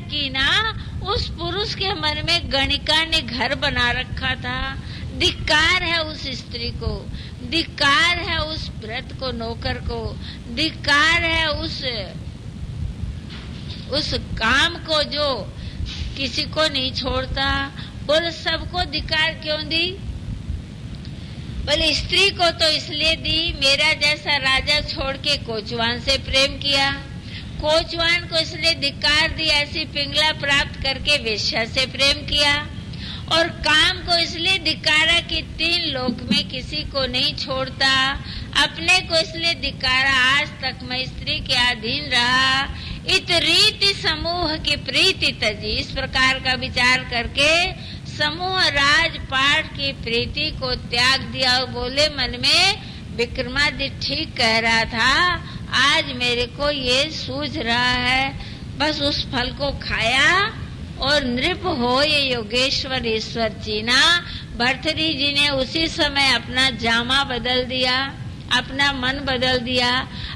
कि ना उस पुरुष के मन में गणिका ने घर बना रखा था। धिक्कार है उस स्त्री को, धिक्कार है उस व्रत को, नौकर को, धिक्कार है उस काम को जो किसी को नहीं छोड़ता। बोले सबको धिक्कार क्यों दी? बोले स्त्री को तो इसलिए दी, मेरा जैसा राजा छोड़ के कोचवान से प्रेम किया। कोचवान को इसलिए धिक्कार दी, ऐसी पिंगला प्राप्त करके वेश्या से प्रेम किया। और काम को इसलिए धिक्कारा कि 3 लोक में किसी को नहीं छोड़ता। अपने को इसलिए धिक्कारा, आज तक मैं स्त्री के अधीन रहा। इत रीति समूह की प्रीति तजी, इस प्रकार का विचार करके समूह राजपाट की प्रीति को त्याग दिया। और बोले मन में, विक्रमादित्य ठीक कह रहा था, आज मेरे को ये सूझ रहा है। बस उस फल को खाया और नृप हो ये योगेश्वर ईश्वर चीना। भर्तृहरि जी ने उसी समय अपना जामा बदल दिया, अपना मन बदल दिया,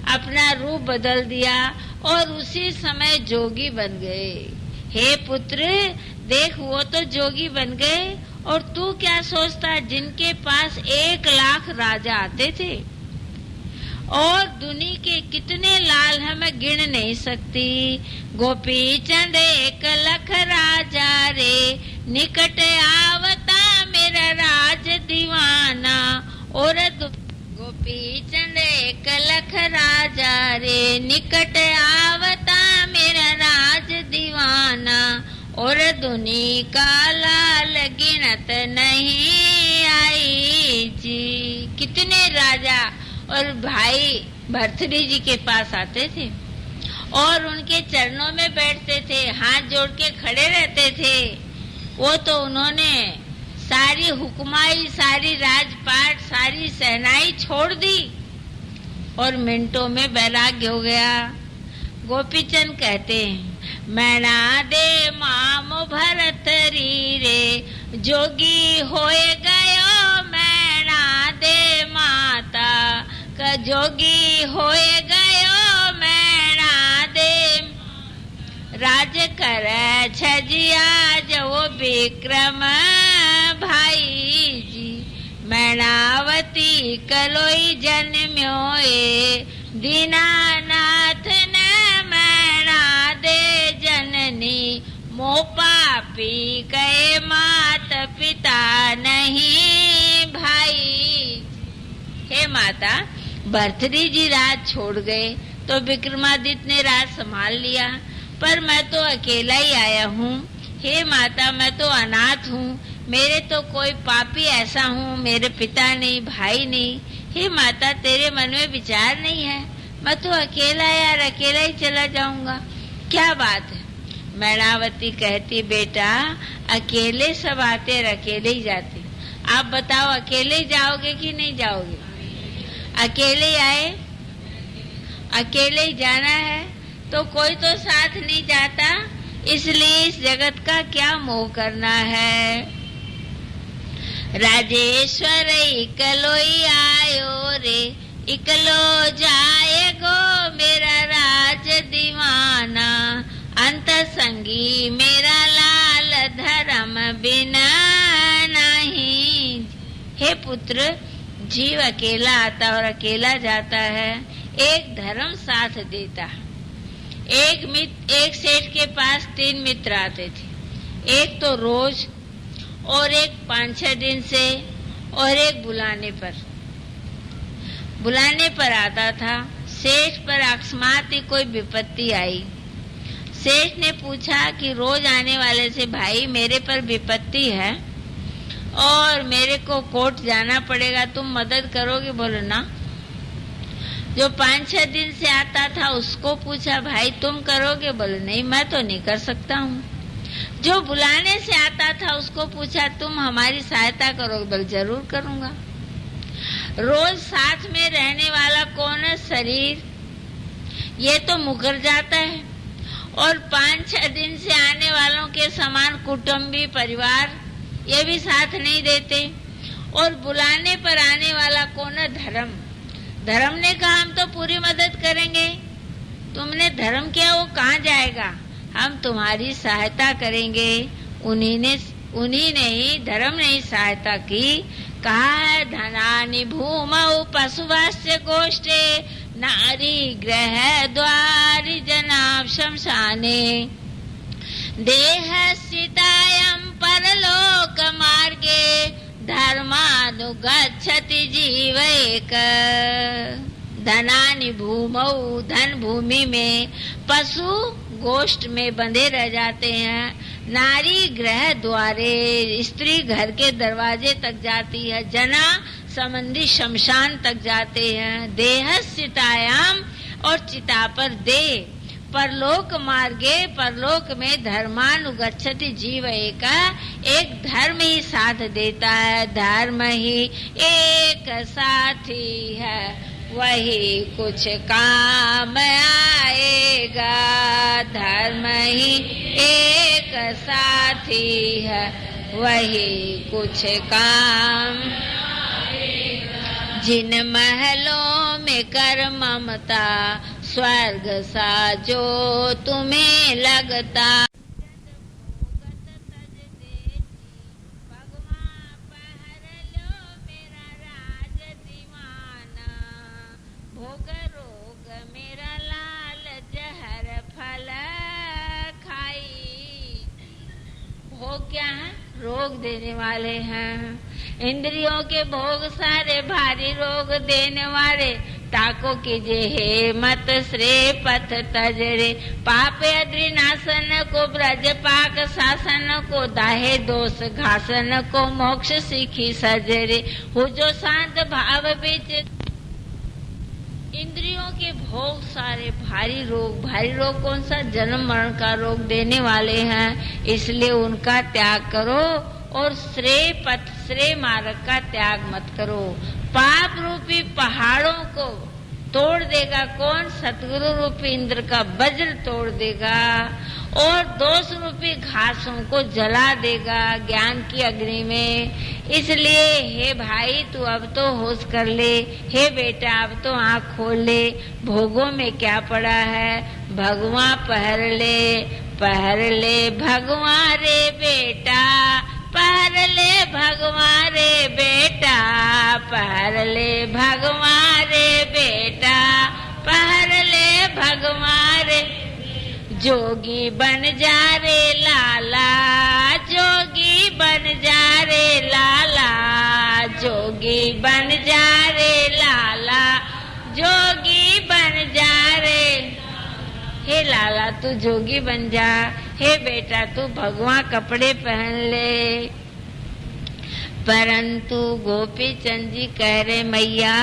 अपना रूप बदल दिया और उसी समय जोगी बन गए। हे पुत्र, देख वो तो जोगी बन गए और तू क्या सोचता, जिनके पास 1 लाख राजा आते थे और दुनिया के कितने लाल हैं मैं गिन नहीं सकती। गोपी चंद 1 लाख राजा रे, निकट आवता मेरा राज दीवाना। और गोपी चंद 1 लाख राजा रे, निकट आवता मेरा राज दीवाना। और दुनी का लाल गिनत नहीं आई जी। कितने राजा और भाई भर्तृहरि जी के पास आते थे और उनके चरणों में बैठते थे, हाथ जोड़ के खड़े रहते थे। वो तो उन्होंने सारी हुक्माई, सारी राजपाट, सारी सेनाई छोड़ दी और मिनटों में वैराग्य हो गया। गोपीचंद कहते हैं, मैना दे माम भरतरी रे, जोगी होए गयो मैना दे माता। का जोगी होए गयो मैना दे, राज कर छजिया जो विक्रम भाई जी। मैनावती कलोई जन्म्योए, दीनानाथ ने मैना दे जननी। मोह पापी कहे मात पिता नहीं भाई। हे माता, भर्तृहरि जी राज छोड़ गए तो विक्रमादित्य ने राज संभाल लिया, पर मैं तो अकेला ही आया हूँ। हे माता, मैं तो अनाथ हूँ, मेरे तो कोई पापी ऐसा हूँ, मेरे पिता नहीं, भाई नहीं। हे माता, तेरे मन में विचार नहीं है, मैं तो अकेला यार, अकेला ही चला जाऊंगा। क्या बात है? मैनावती कहती, बेटा अकेले सब आते और अकेले ही जाते। आप बताओ, अकेले ही जाओगे कि नहीं जाओगे? अकेले आए, अकेले ही जाना है, तो कोई तो साथ नहीं जाता। इसलिए इस जगत का क्या मोह करना है। राजेश्वर इकलो ही आयो रे, इकलो जाएगो मेरा राज दीवाना। अंत संगी मेरा लाल धर्म बिना नहीं। हे पुत्र, जीव अकेला आता और अकेला जाता है, एक धर्म साथ देता। एक सेठ के पास 3 मित्र आते थे, एक तो रोज और एक 5-6 दिन से और एक बुलाने पर आता था। सेठ पर अकस्मात ही कोई विपत्ति आई। सेठ ने पूछा कि रोज आने वाले से, भाई मेरे पर विपत्ति है और मेरे को कोर्ट जाना पड़ेगा, तुम मदद करोगे? बोलो ना। जो 5-6 दिन से आता था उसको पूछा, भाई तुम करोगे? बोले नहीं, मैं तो नहीं कर सकता हूँ। जो बुलाने से आता था उसको पूछा, तुम हमारी सहायता करोगे? बोले जरूर करूँगा। रोज साथ में रहने वाला कौन है? शरीर, ये तो मुकर जाता है। और 5-6 दिन से आने वालों के समान कुटुंबी परिवार, ये भी साथ नहीं देते। और बुलाने पर आने वाला कौन है? धर्म। धर्म ने कहा हम तो पूरी मदद करेंगे। तुमने धर्म किया, वो कहाँ जाएगा? हम तुम्हारी सहायता करेंगे। उन्हीं ने ही धर्म ने ही सहायता की। कहा है धनानि भूमौ पशुवास्य गोष्ठे नारी ग्रह द्वारि जनाब शमशाने देहस्थितायं परलोक मार्गे धर्मानुगच्छति जीव एक। धनानि भूमौ धन भूमि में, पशु गोष्ठ में बंधे रह जाते हैं, नारी ग्रह द्वारे स्त्री घर के दरवाजे तक जाती है, जना संबंधी शमशान तक जाते हैं, देहस्थितायाम और चिता पर देह, परलोक मार्गे परलोक में धर्मानुगच्छति जीव एक धर्म ही साथ देता है। धर्म ही एक साथी है, वही कुछ काम आएगा। धर्म ही एक साथी है, वही कुछ काम। जिन महलों में कर ममता, स्वर्ग सा जो तुम्हें लगता। भोग रोग मेरा लाल जहर फल खाई। भोग क्या है? रोग देने वाले हैं। इंद्रियों के भोग सारे भारी रोग देने वाले। ताको कीजे हे मत श्रेय पथ तजरे, पाप अद्रिनाशन को ब्रज पाक शासन को, दाहे दोष घासन को मोक्ष सीखी सजरे। हो जो शांत भाव बीच। इंद्रियों के भोग सारे भारी रोग कौन सा? जन्म मरण का रोग देने वाले हैं, इसलिए उनका त्याग करो और श्रेय पथ श्रेय मार्ग का त्याग मत करो। पाप रूपी पहाड़ों को तोड़ देगा कौन? सतगुरु रूपी इंद्र का वज्र तोड़ देगा, और दोष रूपी घासों को जला देगा ज्ञान की अग्नि में। इसलिए हे भाई तू अब तो होश कर ले, हे बेटा अब तो आँख खोल ले। भोगों में क्या पड़ा है? भगवान पहर ले भगवान रे बेटा, पहर ले भगवान रे बेटा, पहर ले भगवान रे बेटा, पहर ले भगवान रे। जोगी बन जा रे लाला, जोगी बन जा रे लाला, जोगी बन जा रे लाला, जोगी बन जा रे। हे लाला तू जोगी बन जा, हे बेटा तू भगवान कपड़े पहन ले। परंतु गोपी चंद जी कह रहे मैया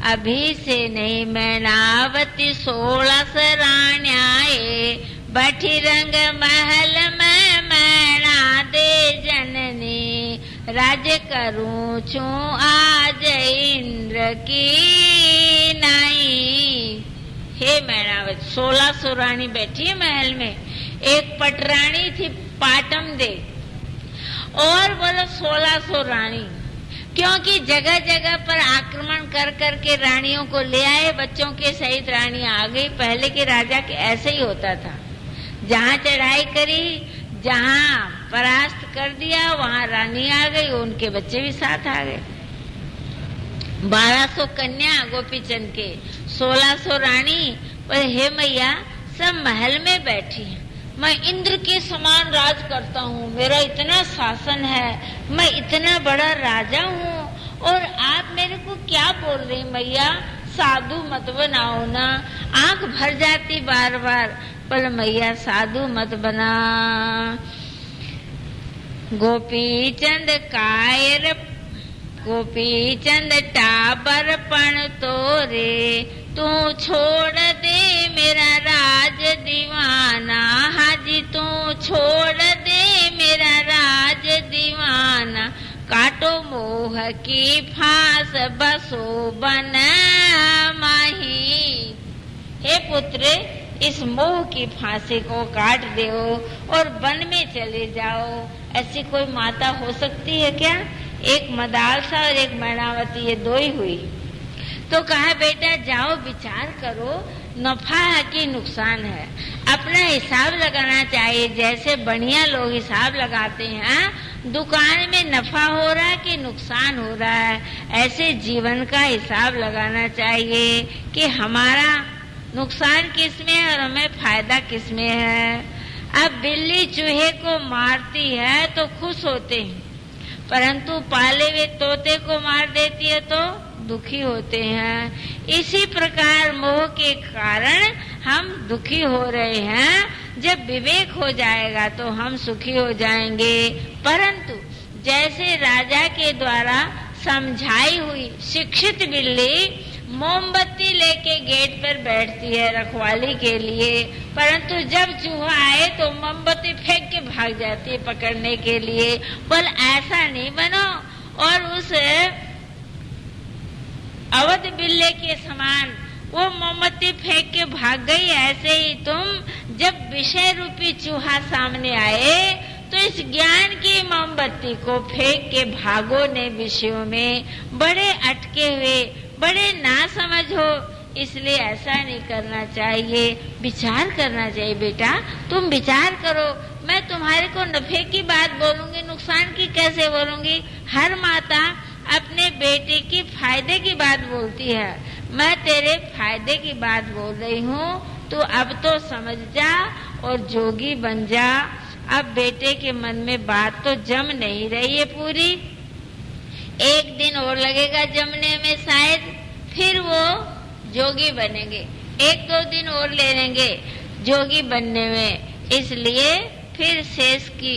अभी से नहीं, मैनावती 16 सराण्याए, बैठी रंग महल में मैना दे जननी, राज्य करूं छू आज इंद्र की नाई। हे मैनावती 1600 रानी बैठी है महल में। एक पटरानी थी पाटम दे, और बोलो 1600 रानी, क्योंकि जगह जगह पर आक्रमण कर करके रानियों को ले आए, बच्चों के सहित रानियां आ गई। पहले के राजा के ऐसे ही होता था, जहाँ चढ़ाई करी, जहाँ परास्त कर दिया, वहाँ रानी आ गई, उनके बच्चे भी साथ आ गए। 1200 कन्या गोपी चंद के, 1600 रानी। पर हे मैया सब महल में बैठी है, मैं इंद्र के समान राज करता हूँ, मेरा इतना शासन है, मैं इतना बड़ा राजा हूँ, और आप मेरे को क्या बोल रही मैया? साधु मत बनाओ ना। आंख भर जाती बार बार, पर मैया साधु मत बना। गोपी चंद कायर, गोपी चंद टाबर पण तोरे, तू छोड़ दे मेरा राज दीवाना, हाजी तू छोड़ दे मेरा राज दीवाना, काटो मोह की फांस बसो बन माही। हे पुत्र इस मोह की फांसी को काट दो और वन में चले जाओ। ऐसी कोई माता हो सकती है क्या? एक मदालसा और एक मैनावती, ये दो ही हुई। तो कहा बेटा जाओ विचार करो, नफा है कि नुकसान है, अपना हिसाब लगाना चाहिए। जैसे बढ़िया लोग हिसाब लगाते हैं दुकान में नफा हो रहा है कि नुकसान हो रहा है, ऐसे जीवन का हिसाब लगाना चाहिए कि हमारा नुकसान किस में है और हमें फायदा किस में है। अब बिल्ली चूहे को मारती है तो खुश होते हैं, परंतु पाले हुए तोते को मार देती है तो दुखी होते हैं। इसी प्रकार मोह के कारण हम दुखी हो रहे हैं। जब विवेक हो जाएगा तो हम सुखी हो जाएंगे। परंतु जैसे राजा के द्वारा समझाई हुई शिक्षित बिल्ली मोमबत्ती लेके गेट पर बैठती है रखवाली के लिए, परंतु जब चूहा आए तो मोमबत्ती फेंक के भाग जाती है पकड़ने के लिए। बोल ऐसा नहीं बनो और उस अवध बिल्ले के समान वो मोमबत्ती फेंक के भाग गई। ऐसे ही तुम जब विषय रूपी चूहा सामने आए तो इस ज्ञान की मोमबत्ती को फेंक के भागो ने विषयों में। बड़े अटके हुए, बड़े ना समझ हो, इसलिए ऐसा नहीं करना चाहिए। विचार करना चाहिए बेटा, तुम विचार करो। मैं तुम्हारे को नफे की बात बोलूंगी, नुकसान की कैसे बोलूंगी? हर माता अपने बेटे की फायदे की बात बोलती है। मैं तेरे फायदे की बात बोल रही हूँ, तू अब तो समझ जा और जोगी बन जा। अब बेटे के मन में बात तो जम नहीं रही है पूरी, एक दिन और लगेगा जमने में, शायद फिर वो जोगी बनेंगे। 1-2 दिन और ले लेंगे जोगी बनने में, इसलिए फिर शेष की